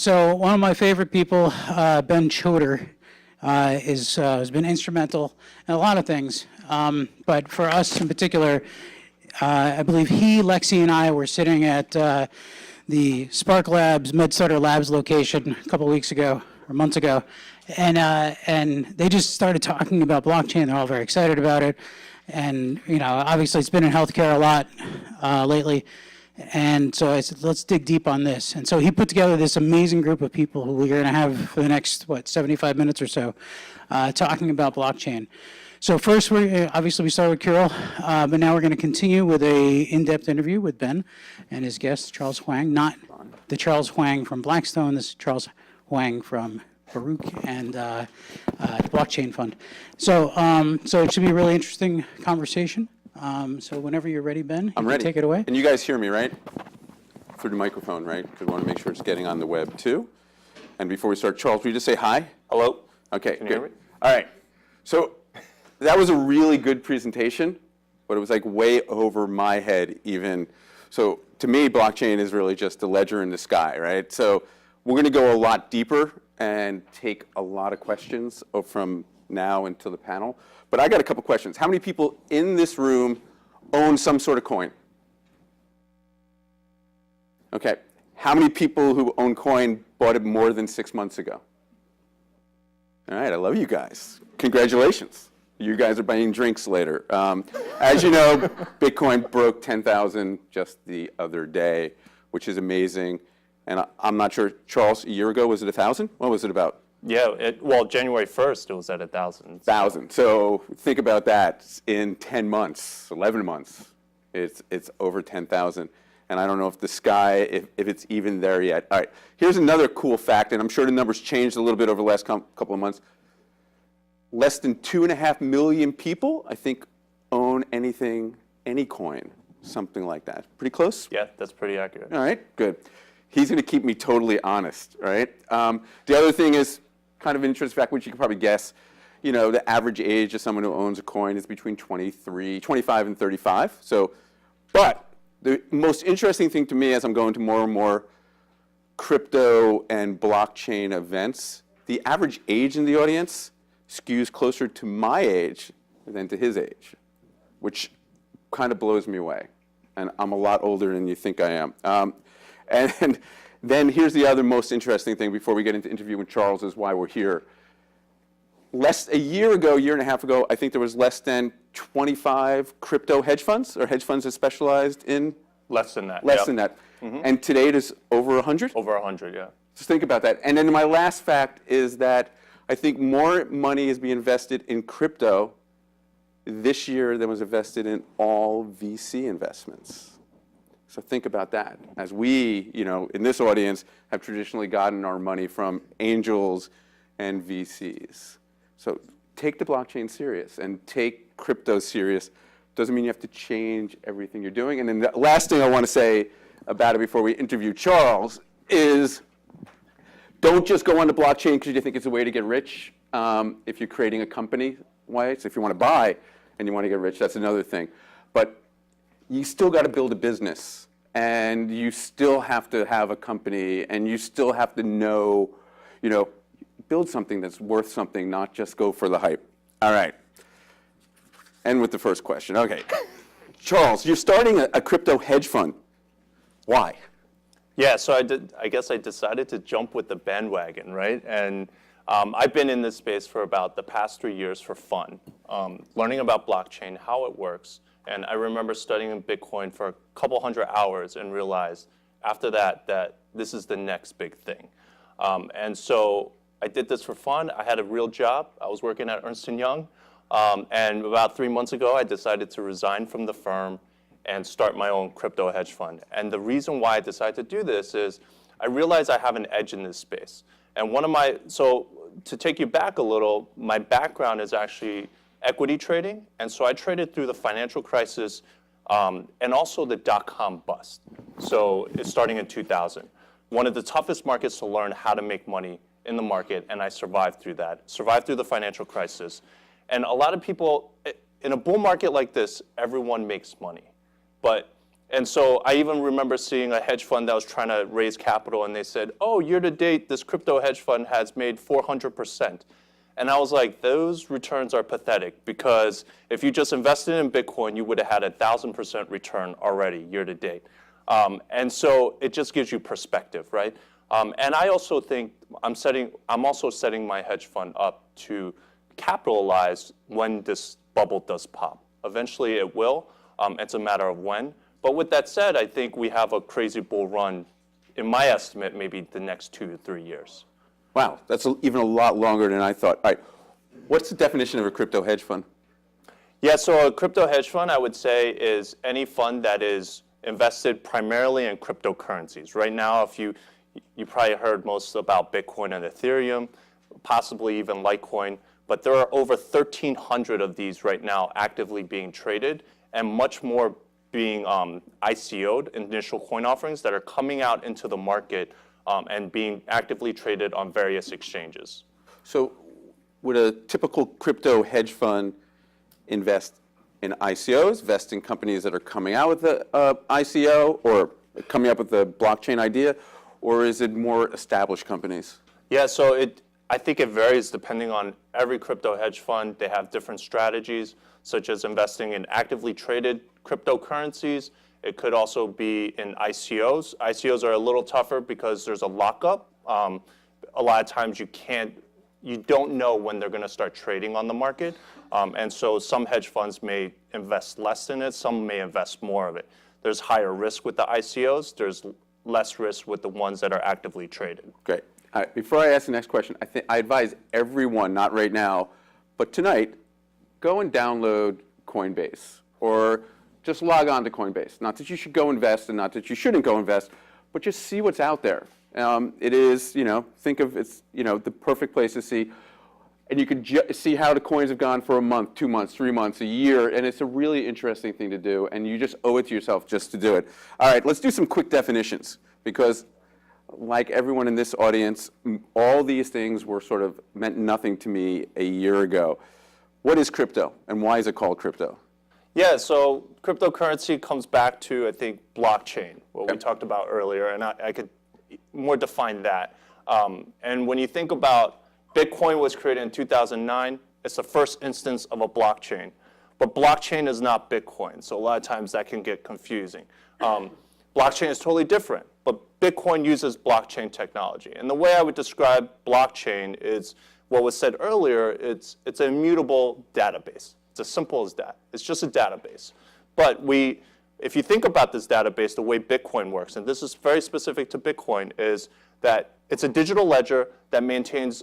So one of my favorite people, Ben Chodor, has been instrumental in a lot of things. But for us in particular, I believe he, Lexi, and I were sitting at the Spark Labs, MedStarter Labs location a couple weeks ago, or months ago, and they just started talking about blockchain. They're all very excited about it. And, obviously it's been in healthcare a lot lately. And so I said, let's dig deep on this. And so he put together this amazing group of people who we're going to have for the next, 75 minutes or so, talking about blockchain. So first, we started with Kirill, but now we're going to continue with a in-depth interview with Ben and his guest, Charles Hwang. Not the Charles Hwang from Blackstone, this is Charles Hwang from Baruch and the Blockchain Fund. So it should be a really interesting conversation. So whenever you're ready, Ben, I'm ready. Take it away. And you guys hear me, right? Through the microphone, right? Because we want to make sure it's getting on the web, too. And before we start, Charles, will you just say hi? Hello. Okay, Can you hear me? All right. So that was a really good presentation, but it was like way over my head even. So to me, blockchain is really just a ledger in the sky, right? So we're going to go a lot deeper and take a lot of questions from now until the panel. But I got a couple questions. How many people in this room own some sort of coin? Okay. How many people who own coin bought it more than 6 months ago? All right, I love you guys. Congratulations. You guys are buying drinks later. As you know, Bitcoin broke 10,000 just the other day, which is amazing. And I'm not sure, Charles, a year ago, was it 1,000? What was it about? Yeah, January 1st, it was at 1,000. 1,000. So think about that. In 10 months, 11 months, it's over 10,000. And I don't know if the sky, if it's even there yet. All right, here's another cool fact, and I'm sure the numbers changed a little bit over the last couple of months. Less than 2.5 million people, I think, own anything, any coin, something like that. Pretty close? Yeah, that's pretty accurate. All right, good. He's going to keep me totally honest, right? The other thing is kind of an interesting fact, which you can probably guess. The average age of someone who owns a coin is between 25 and 35. So, but the most interesting thing to me as I'm going to more and more crypto and blockchain events, the average age in the audience skews closer to my age than to his age, which kind of blows me away. And I'm a lot older than you think I am. And then here's the other most interesting thing before we get into interviewing Charles is why we're here. A year and a half ago, I think there was less than 25 crypto hedge funds or hedge funds that specialized in? Less than that. Less than that. Mm-hmm. And today it is over 100? Over 100, yeah. Just think about that. And then my last fact is that I think more money is being invested in crypto this year than was invested in all VC investments. So think about that. As we, in this audience, have traditionally gotten our money from angels and VCs. So take the blockchain serious and take crypto serious. Doesn't mean you have to change everything you're doing. And then the last thing I want to say about it before we interview Charles is don't just go on the blockchain because you think it's a way to get rich. If you're creating a company, so if you want to buy and you want to get rich, that's another thing. But you still got to build a business, and you still have to have a company, and you still have to know, build something that's worth something, not just go for the hype. All right. End with the first question. Okay. Charles, you're starting a crypto hedge fund. Why? Yeah, so I guess I decided to jump with the bandwagon, right? And I've been in this space for about the past 3 years for fun, learning about blockchain, how it works. And I remember studying Bitcoin for a couple hundred hours and realized after that this is the next big thing. And so I did this for fun. I had a real job. I was working at Ernst & Young. And about 3 months ago, I decided to resign from the firm and start my own crypto hedge fund. And the reason why I decided to do this is I realized I have an edge in this space. And so to take you back a little, my background is actually equity trading. And so I traded through the financial crisis and also the dot-com bust. So it's starting in 2000. One of the toughest markets to learn how to make money in the market, and I survived through that, survived through the financial crisis. And a lot of people, in a bull market like this, everyone makes money. But And so I even remember seeing a hedge fund that was trying to raise capital, and they said, oh, year to date, this crypto hedge fund has made 400%. And I was like, those returns are pathetic, because if you just invested in Bitcoin, you would have had 1,000% return already year to date. And so it just gives you perspective, right? And I also think I'm also setting my hedge fund up to capitalize when this bubble does pop. Eventually it will. It's a matter of when. But with that said, I think we have a crazy bull run, in my estimate, maybe the next 2 to 3 years. Wow, that's even a lot longer than I thought. All right, what's the definition of a crypto hedge fund? Yeah, so a crypto hedge fund, I would say, is any fund that is invested primarily in cryptocurrencies. Right now, if you probably heard most about Bitcoin and Ethereum, possibly even Litecoin, but there are over 1,300 of these right now actively being traded, and much more being ICO'd, initial coin offerings, that are coming out into the market and being actively traded on various exchanges. So would a typical crypto hedge fund invest in ICOs, invest in companies that are coming out with the ICO or coming up with the blockchain idea, or is it more established companies? Yeah, so I think it varies depending on every crypto hedge fund. They have different strategies, such as investing in actively traded cryptocurrencies. It could also be in ICOs. ICOs are a little tougher because there's a lockup. A lot of times you don't know when they're going to start trading on the market. And so some hedge funds may invest less in it, some may invest more of it. There's higher risk with the ICOs. There's less risk with the ones that are actively traded. Great. All right, before I ask the next question, I advise everyone, not right now, but tonight, go and download Coinbase, or just log on to Coinbase. Not that you should go invest, and not that you shouldn't go invest, but just see what's out there. It is, think of it's, the perfect place to see. And you can see how the coins have gone for a month, 2 months, 3 months, a year, and it's a really interesting thing to do, and you just owe it to yourself just to do it. All right, let's do some quick definitions, because like everyone in this audience, all these things were sort of meant nothing to me a year ago. What is crypto, and why is it called crypto? Yeah, so cryptocurrency comes back to, I think, blockchain, what we talked about earlier, and I could more define that. And when you think about Bitcoin was created in 2009, it's the first instance of a blockchain. But blockchain is not Bitcoin, so a lot of times that can get confusing. Blockchain is totally different, but Bitcoin uses blockchain technology. And the way I would describe blockchain is what was said earlier, it's an immutable database. It's as simple as that. It's just a database. But if you think about this database, the way Bitcoin works, and this is very specific to Bitcoin, is that it's a digital ledger that maintains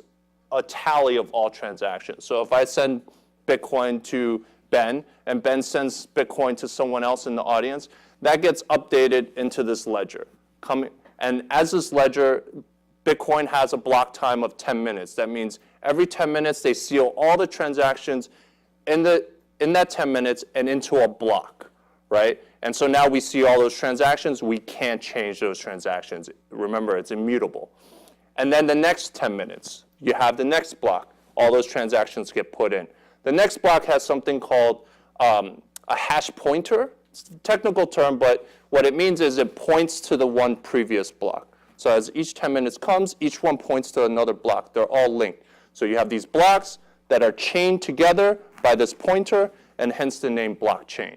a tally of all transactions. So if I send Bitcoin to Ben, and Ben sends Bitcoin to someone else in the audience, that gets updated into this ledger. And as this ledger, Bitcoin has a block time of 10 minutes. That means every 10 minutes they seal all the transactions in that 10 minutes and into a block, right? And so now we see all those transactions. We can't change those transactions. Remember, it's immutable. And then the next 10 minutes, you have the next block. All those transactions get put in. The next block has something called a hash pointer. It's a technical term, but what it means is it points to the one previous block. So as each 10 minutes comes, each one points to another block. They're all linked. So you have these blocks that are chained together by this pointer, and hence the name blockchain.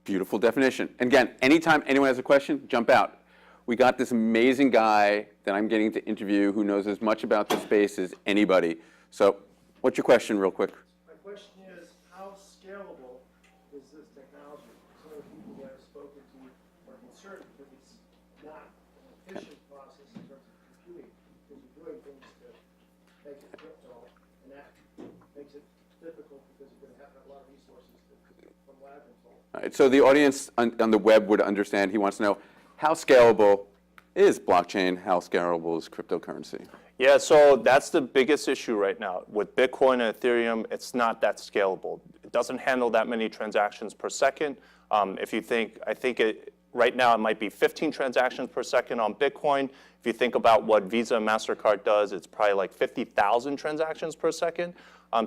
Beautiful definition. And again, anytime anyone has a question, jump out. We got this amazing guy that I'm getting to interview who knows as much about this space as anybody. So what's your question real quick? My question is, how scalable is this technology? Some of the people that I've spoken to are concerned because it's not an efficient process in terms of computing, because you're doing things to make it crypto, and that makes it difficult because you're going to have a lot of resources from what I've been told. All right, so the audience on the web would understand. He wants to know, how scalable is blockchain? How scalable is cryptocurrency? Yeah, so that's the biggest issue right now. With Bitcoin and Ethereum, it's not that scalable. It doesn't handle that many transactions per second. If you think, right now it might be 15 transactions per second on Bitcoin. If you think about what Visa and MasterCard does, it's probably like 50,000 transactions per second.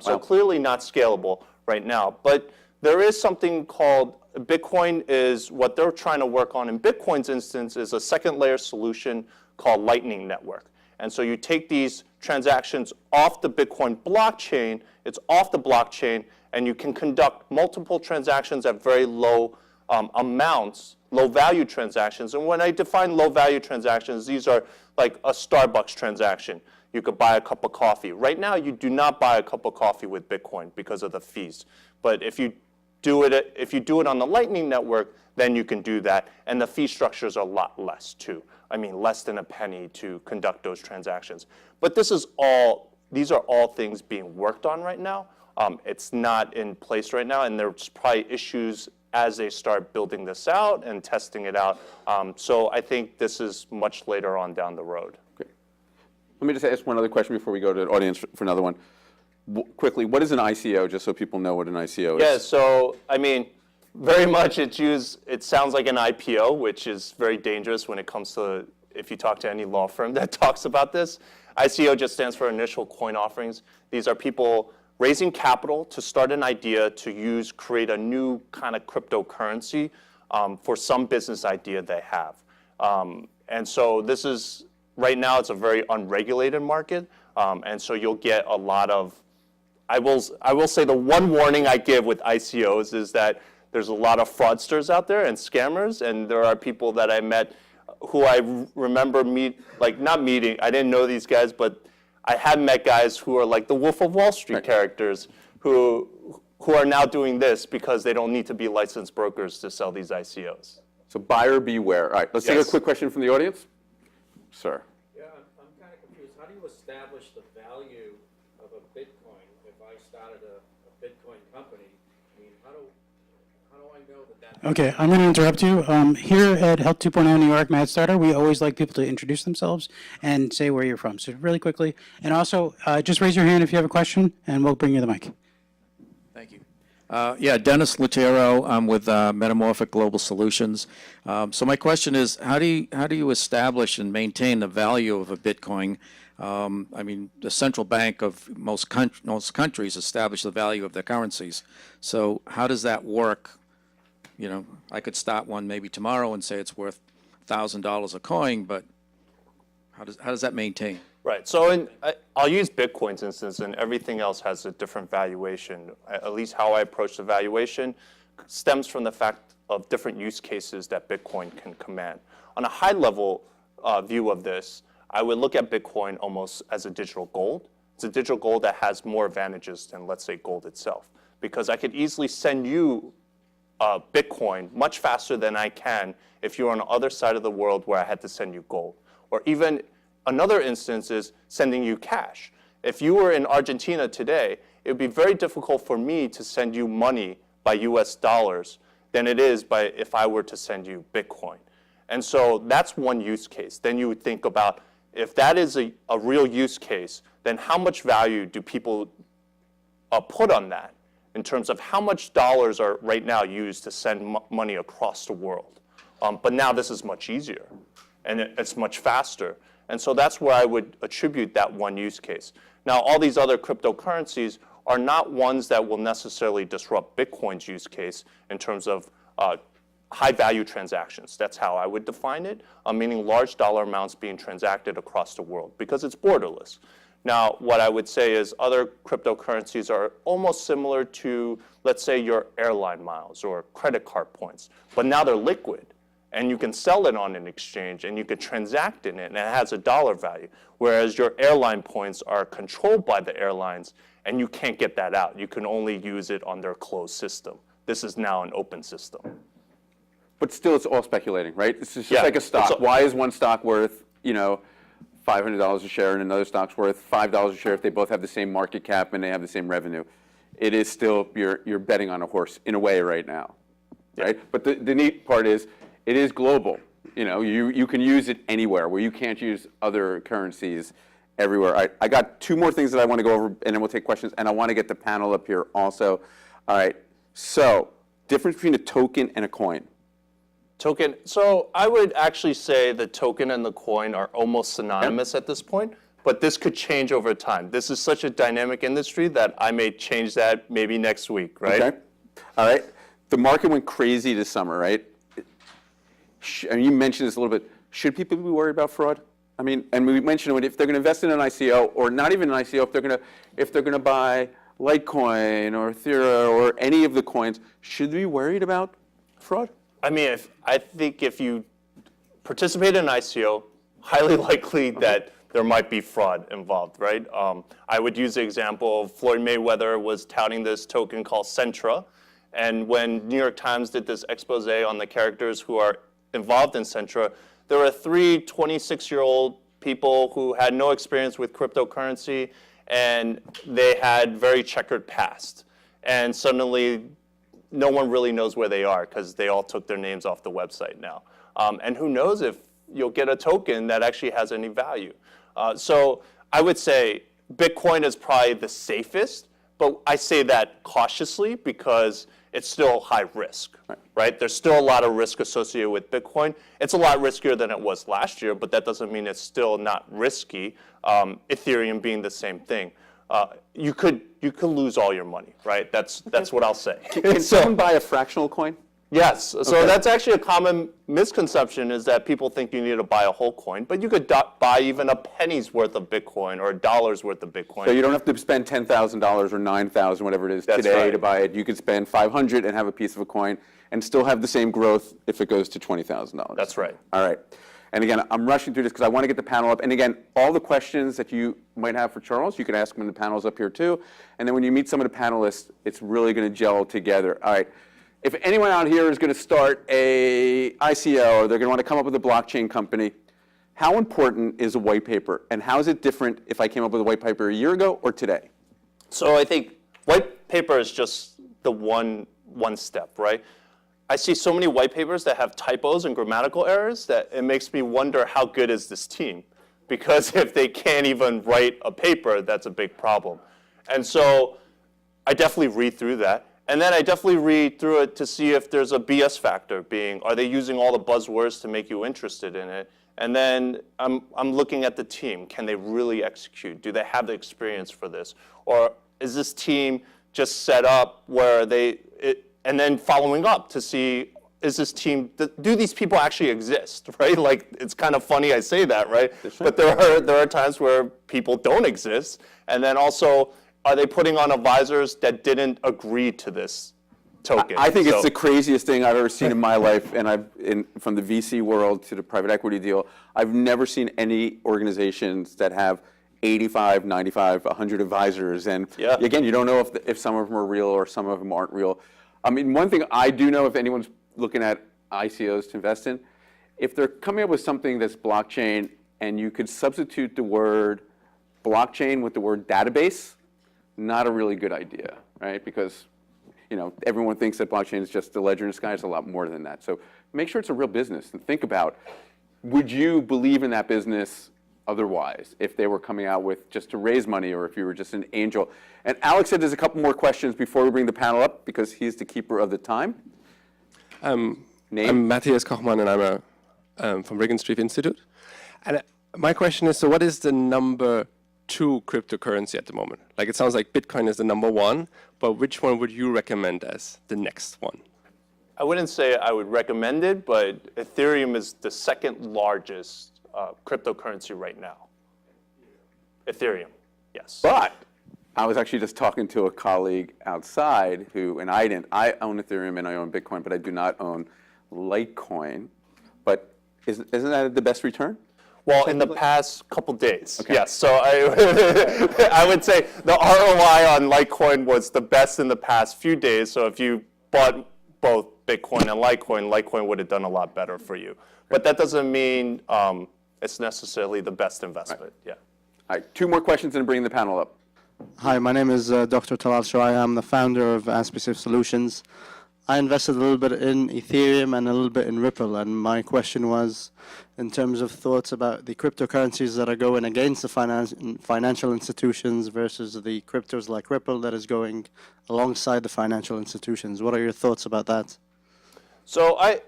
So clearly not scalable right now. But there is something called Bitcoin is what they're trying to work on in Bitcoin's instance is a second layer solution called Lightning Network. And so you take these transactions off the Bitcoin blockchain, it's off the blockchain, and you can conduct multiple transactions at very low amounts, low value transactions. And when I define low value transactions, these are like a Starbucks transaction. You could buy a cup of coffee. Right now, you do not buy a cup of coffee with Bitcoin because of the fees. But if you do it on the Lightning Network, then you can do that. And the fee structures are a lot less too. I mean, less than a penny to conduct those transactions. But these are all things being worked on right now. It's not in place right now, and there's probably issues as they start building this out and testing it out. So I think this is much later on down the road. Okay. Let me just ask one other question before we go to the audience for another one. Quickly, what is an ICO, just so people know what an ICO is? Yeah, so, I mean, very much it sounds like an IPO, which is very dangerous when it comes to, if you talk to any law firm that talks about this. ICO just stands for initial coin offerings. These are people raising capital to start an idea to create a new kind of cryptocurrency for some business idea they have. And so this is, right now it's a very unregulated market. And so you'll get a lot of, I will say the one warning I give with ICOs is that there's a lot of fraudsters out there and scammers, and there are people that I met who I remember not meeting, I didn't know these guys, but I had met guys who are like the Wolf of Wall Street characters who are now doing this because they don't need to be licensed brokers to sell these ICOs. So buyer beware. All right, let's take a quick question from the audience. Sir. Yeah, I'm kind of confused. How do you establish the value of a Bitcoin if I started a Bitcoin company? I mean, how do I know that? Okay, I'm going to interrupt you. Here at Health 2.0 New York Mad Starter, we always like people to introduce themselves and say where you're from. So really quickly, and also just raise your hand if you have a question, and we'll bring you the mic. Thank you. Yeah, Dennis Lutero. I'm with Metamorphic Global Solutions. So my question is, how do you establish and maintain the value of a Bitcoin? I mean, the central bank of most countries establish the value of their currencies. So how does that work? You know, I could start one maybe tomorrow and say it's worth $1,000 a coin, but how does that maintain? Right. So I'll use Bitcoin's instance, and everything else has a different valuation. At least how I approach the valuation stems from the fact of different use cases that Bitcoin can command. On a high-level view of this, I would look at Bitcoin almost as a digital gold. It's a digital gold that has more advantages than, let's say, gold itself, because I could easily send you Bitcoin much faster than I can if you're on the other side of the world where I had to send you gold. Or even another instance is sending you cash. If you were in Argentina today, it would be very difficult for me to send you money by US dollars than it is if I were to send you Bitcoin. And so that's one use case. Then you would think about, if that is a real use case, then how much value do people put on that in terms of how much dollars are right now used to send money across the world? But now this is much easier, and it's much faster. And so that's where I would attribute that one use case. Now, all these other cryptocurrencies are not ones that will necessarily disrupt Bitcoin's use case in terms of high-value transactions. That's how I would define it, meaning large dollar amounts being transacted across the world, because it's borderless. Now, what I would say is other cryptocurrencies are almost similar to, let's say, your airline miles or credit card points, but now they're liquid, and you can sell it on an exchange, and you can transact in it, and it has a dollar value, whereas your airline points are controlled by the airlines, and you can't get that out. You can only use it on their closed system. This is now an open system. But still, it's all speculating, right? It's just Yeah, like a stock. Why is one stock worth, $500 a share and another stock's worth $5 a share if they both have the same market cap and they have the same revenue? It is still, you're betting on a horse in a way right now, right? But the neat part is, it is global. You can use it anywhere where you can't use other currencies everywhere. I got two more things that I want to go over, and then we'll take questions. And I want to get the panel up here also. All right. So, difference between a token and a coin. Token. So I would actually say the token and the coin are almost synonymous at this point, but this could change over time. This is such a dynamic industry that I may change that maybe next week, right? Okay. All right. the market went crazy this summer, right? And you mentioned this a little bit. Should people be worried about fraud? I mean, and we mentioned if they're going to invest in an ICO, or not even an ICO, if they're going to buy Litecoin or Ethereum or any of the coins, should they be worried about fraud? I mean, I think if you participate in an ICO, highly likely that there might be fraud involved, right? I would use the example of Floyd Mayweather was touting this token called Centra, and when New York Times did this expose on the characters who are involved in Centra, there were 3 26-year-old people who had no experience with cryptocurrency, and they had very checkered past. And suddenly, no one really knows where they are because they all took their names off the website now. And who knows if you'll get a token that actually has any value. So I would say Bitcoin is probably the safest, but I say that cautiously because it's still high risk, right? There's still a lot of risk associated with Bitcoin. It's a lot riskier than it was last year, but that doesn't mean it's still not risky. Ethereum being the same thing. You could lose all your money, right? That's what I'll say. Can someone buy a fractional coin? Yes, so that's actually a common misconception is that people think you need to buy a whole coin, but you could buy even a penny's worth of Bitcoin or a dollar's worth of Bitcoin. So you don't have to spend $10,000 or $9,000, whatever it is That's today right. to buy it. You could spend $500 and have a piece of a coin and still have the same growth if it goes to $20,000. That's right. All right. And again, I'm rushing through this because I want to get the panel up. And again, all the questions that you might have for Charles, you can ask them in the panels up here too. And then when you meet some of the panelists, it's really going to gel together. All right. If anyone out here is going to start a ICO or they're going to want to come up with a blockchain company, how important is a white paper? And how is it different if I came up with a white paper a year ago or today? So I think white paper is just the one step, right? I see so many white papers that have typos and grammatical errors that it makes me wonder how good is this team? Because if they can't even write a paper, that's a big problem. And so I definitely read through that. And then I definitely read through it to see if there's a BS factor being, are they using all the buzzwords to make you interested in it? And then I'm looking at the team. Can they really execute? Do they have the experience for this? Or is this team just set up where and then following up to see, is this team, do these people actually exist, right? Like, it's kind of funny I say that, right? But there are times where people don't exist. And then also, are they putting on advisors that didn't agree to this token? I think it's the craziest thing I've ever seen in my life, and from the VC world to the private equity deal, I've never seen any organizations that have 85, 95, 100 advisors. And again, you don't know if some of them are real or some of them aren't real. I mean, one thing I do know, if anyone's looking at ICOs to invest in, if they're coming up with something that's blockchain and you could substitute the word blockchain with the word database, not a really good idea, right? Because everyone thinks that blockchain is just the ledger in the sky. It's a lot more than that. So make sure it's a real business and think about, would you believe in that business otherwise if they were coming out with just to raise money or if you were just an angel? And Alex said there's a couple more questions before we bring the panel up because he's the keeper of the time. I'm Name? Matthias Kochmann, and I'm from Regan Street Institute. And my question is, so what is the number 2 cryptocurrency at the moment? Like, it sounds like Bitcoin is the number 1, but which one would you recommend as the next one? I wouldn't say I would recommend it, but Ethereum is the second largest cryptocurrency right now. Ethereum, yes. But I was actually just talking to a colleague outside and I own Ethereum and I own Bitcoin, but I do not own Litecoin. But isn't that the best return? Well, in the past couple days, yes. So I would say the ROI on Litecoin was the best in the past few days. So if you bought both Bitcoin and Litecoin would have done a lot better for you. But that doesn't mean it's necessarily the best investment. Yeah. All right, 2 more questions and bring the panel up. Hi, my name is Dr. Talal Shoai. I'm the founder of Aspecific Solutions. I invested a little bit in Ethereum and a little bit in Ripple, and my question was in terms of thoughts about the cryptocurrencies that are going against the financial institutions versus the cryptos like Ripple that is going alongside the financial institutions. What are your thoughts about that? So I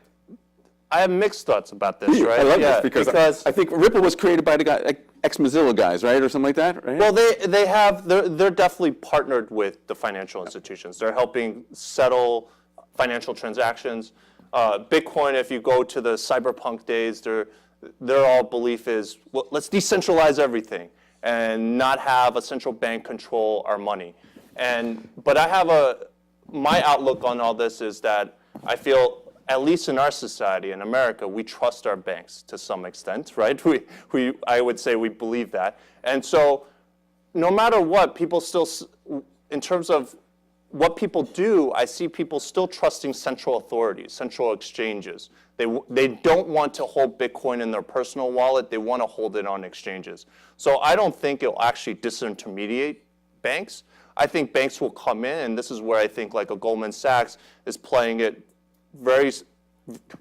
have mixed thoughts about this, right? I love this because I think Ripple was created by the guy, like ex-Mozilla guys, right, or something like that, right? Well, they're definitely partnered with the financial institutions. They're helping settle financial transactions. Bitcoin, if you go to the cyberpunk days, their all belief is, well, let's decentralize everything and not have a central bank control our money. But my outlook on all this is that I feel, at least in our society, in America, we trust our banks to some extent, right? I would say we believe that. And so no matter what, people still, in terms of what people do, I see people still trusting central authorities, central exchanges. They don't want to hold Bitcoin in their personal wallet. They want to hold it on exchanges. So I don't think it'll actually disintermediate banks. I think banks will come in, and this is where I think like a Goldman Sachs is playing it very,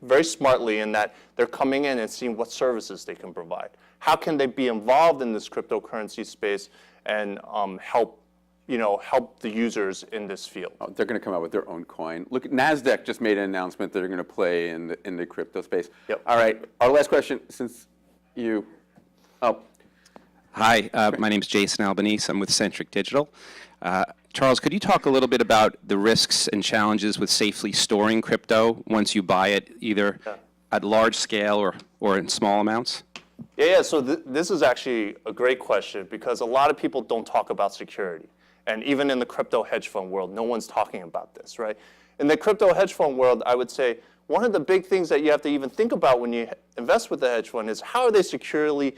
very smartly in that they're coming in and seeing what services they can provide. How can they be involved in this cryptocurrency space and help the users in this field? Oh, they're going to come out with their own coin. Look, NASDAQ just made an announcement that they're going to play in the crypto space. Yep. All right, our last question, since you, Hi, my name is Jason Albanese. I'm with Centric Digital. Charles, could you talk a little bit about the risks and challenges with safely storing crypto once you buy it, either at large scale or in small amounts? Yeah. So this is actually a great question because a lot of people don't talk about security. And even in the crypto hedge fund world, no one's talking about this, right? In the crypto hedge fund world, I would say one of the big things that you have to even think about when you invest with the hedge fund is how are they securely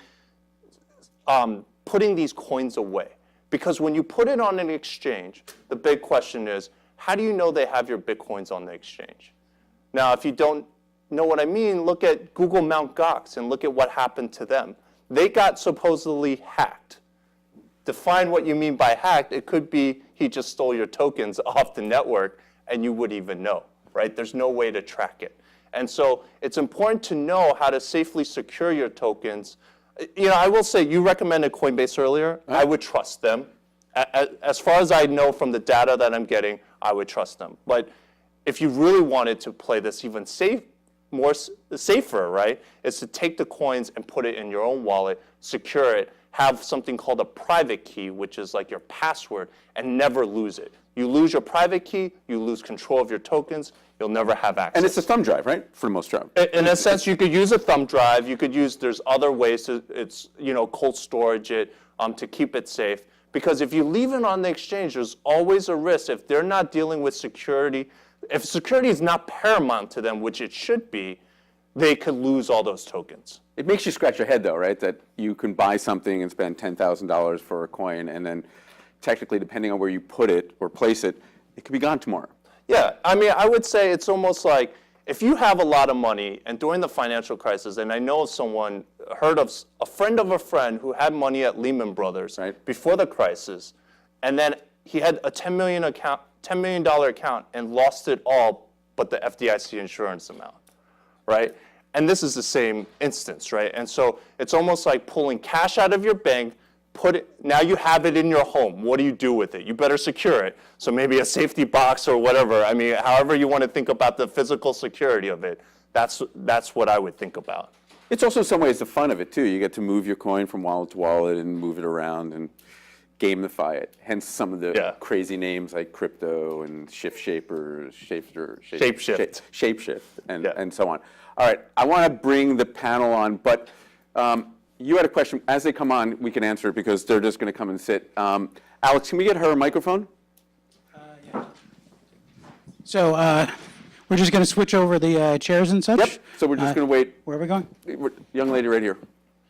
putting these coins away? Because when you put it on an exchange, the big question is, how do you know they have your Bitcoins on the exchange? Now, if you don't know what I mean, look at Google Mt. Gox and look at what happened to them. They got supposedly hacked. Define what you mean by hacked. It could be he just stole your tokens off the network and you wouldn't even know, right? There's no way to track it. And so it's important to know how to safely secure your tokens. I will say, you recommended Coinbase earlier. I would trust them. As far as I know from the data that I'm getting, I would trust them. But if you really wanted to play this even safer, right, is to take the coins and put it in your own wallet, secure it, have something called a private key, which is like your password, and never lose it. You lose your private key, you lose control of your tokens, you'll never have access. and it's a thumb drive, right, for the most drive. In a sense, you could use a thumb drive. You could use, there's other ways to, cold storage it to keep it safe. Because if you leave it on the exchange, there's always a risk. If they're not dealing with security, if security is not paramount to them, which it should be, they could lose all those tokens. It makes you scratch your head, though, right, that you can buy something and spend $10,000 for a coin, and then technically, depending on where you put it or place it, it could be gone tomorrow. Yeah, I mean, I would say it's almost like if you have a lot of money, and during the financial crisis, and I know someone heard of a friend who had money at Lehman Brothers before the crisis, and then he had a $10 million account and lost it all but the FDIC insurance amount, right? And this is the same instance, right? And so it's almost like pulling cash out of your bank, now you have it in your home. What do you do with it? You better secure it. So maybe a safety box or whatever. I mean, however you want to think about the physical security of it, that's what I would think about. It's also in some ways the fun of it, too. You get to move your coin from wallet to wallet and move it around and gamify it. Hence some of the crazy names like crypto and shapeshift, and so on. All right, I want to bring the panel on, but you had a question. As they come on, we can answer it because they're just going to come and sit. Alex, can we get her a microphone? Yeah. So we're just going to switch over the chairs and such? Yep, so we're just going to wait. Where are we going? Young lady right here.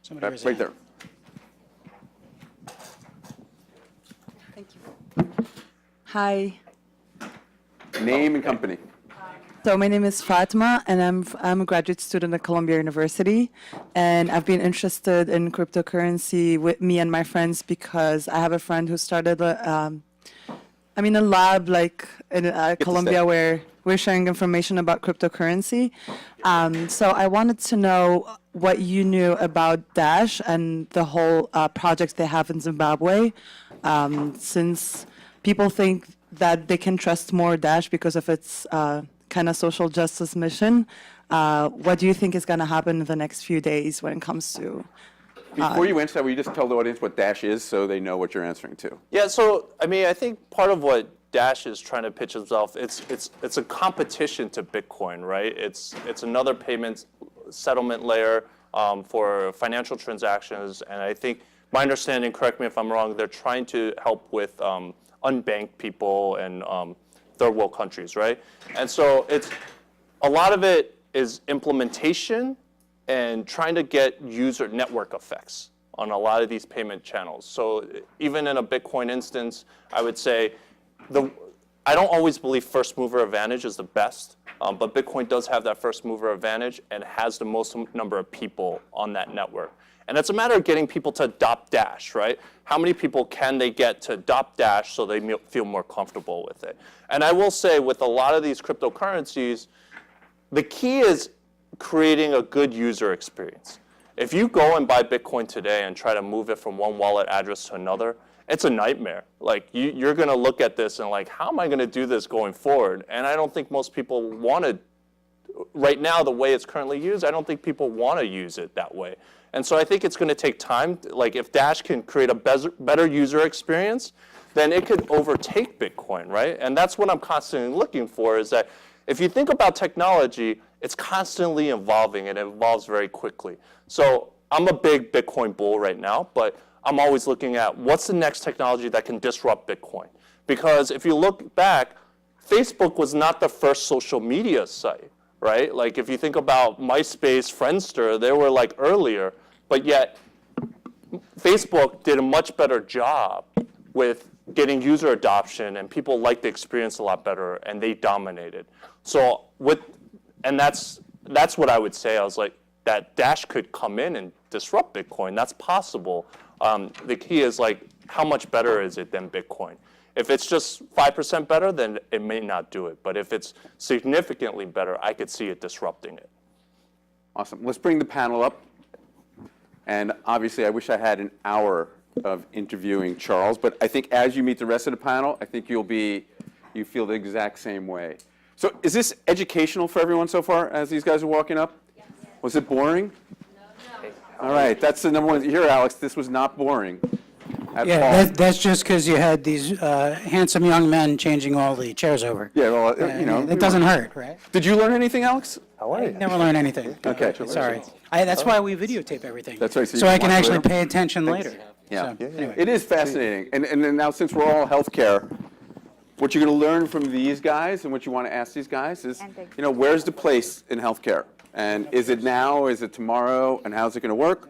Somebody raise Right their there. Thank you. Hi. Name and company. So my name is Fatma, and I'm a graduate student at Columbia University, and I've been interested in cryptocurrency with me and my friends because I have a friend who started a lab like in Columbia where we're sharing information about cryptocurrency. So I wanted to know what you knew about Dash and the whole project they have in Zimbabwe, since people think that they can trust more Dash because of its kind of social justice mission. What do you think is going to happen in the next few days when it comes to... Before you answer that, will you just tell the audience what Dash is so they know what you're answering to? Yeah, so, I mean, I think part of what Dash is trying to pitch itself, it's a competition to Bitcoin, right? It's another payment settlement layer for financial transactions, and I think my understanding, correct me if I'm wrong, they're trying to help with unbanked people and third world countries, right? And so a lot of it is implementation and trying to get user network effects on a lot of these payment channels. So even in a Bitcoin instance, I would say I don't always believe first mover advantage is the best, but Bitcoin does have that first mover advantage and has the most number of people on that network. And it's a matter of getting people to adopt Dash, right? How many people can they get to adopt Dash so they feel more comfortable with it? And I will say with a lot of these cryptocurrencies, the key is creating a good user experience. If you go and buy Bitcoin today and try to move it from one wallet address to another, it's a nightmare. Like you're going to look at this and like, how am I going to do this going forward? And I don't think most people want to, right now, the way it's currently used, I don't think people want to use it that way. And so I think it's going to take time. Like if Dash can create a better user experience, then it could overtake Bitcoin, right? And that's what I'm constantly looking for, is that if you think about technology, it's constantly evolving and it evolves very quickly. So I'm a big Bitcoin bull right now, but I'm always looking at what's the next technology that can disrupt Bitcoin. Because if you look back, Facebook was not the first social media site, right? Like if you think about MySpace, Friendster, they were like earlier, but yet Facebook did a much better job with getting user adoption, and people liked the experience a lot better, and they dominated. So that's what I would say. I was like, that Dash could come in and disrupt Bitcoin. That's possible. The key is like, how much better is it than Bitcoin? If it's just 5% better, then it may not do it. But if it's significantly better, I could see it disrupting it. Awesome. Let's bring the panel up. And obviously, I wish I had an hour of interviewing Charles. But I think as you meet the rest of the panel, I think you feel the exact same way. So is this educational for everyone so far as these guys are walking up? Yes. Was it boring? No. All right. That's the number one. Here, Alex, this was not boring at all. That's just because you had these handsome young men changing all the chairs over. Yeah, well, you know. It doesn't hurt, right? Did you learn anything, Alex? How are you? Never learn anything. Okay. Sorry. That's why we videotape everything. That's right. So I can watch actually later. pay attention later. Yeah. So, anyway. It is fascinating. And then now, since we're all healthcare, what you're going to learn from these guys and what you want to ask these guys is, you know, where's the place in healthcare? And is it now? Is it tomorrow? And how's it going to work?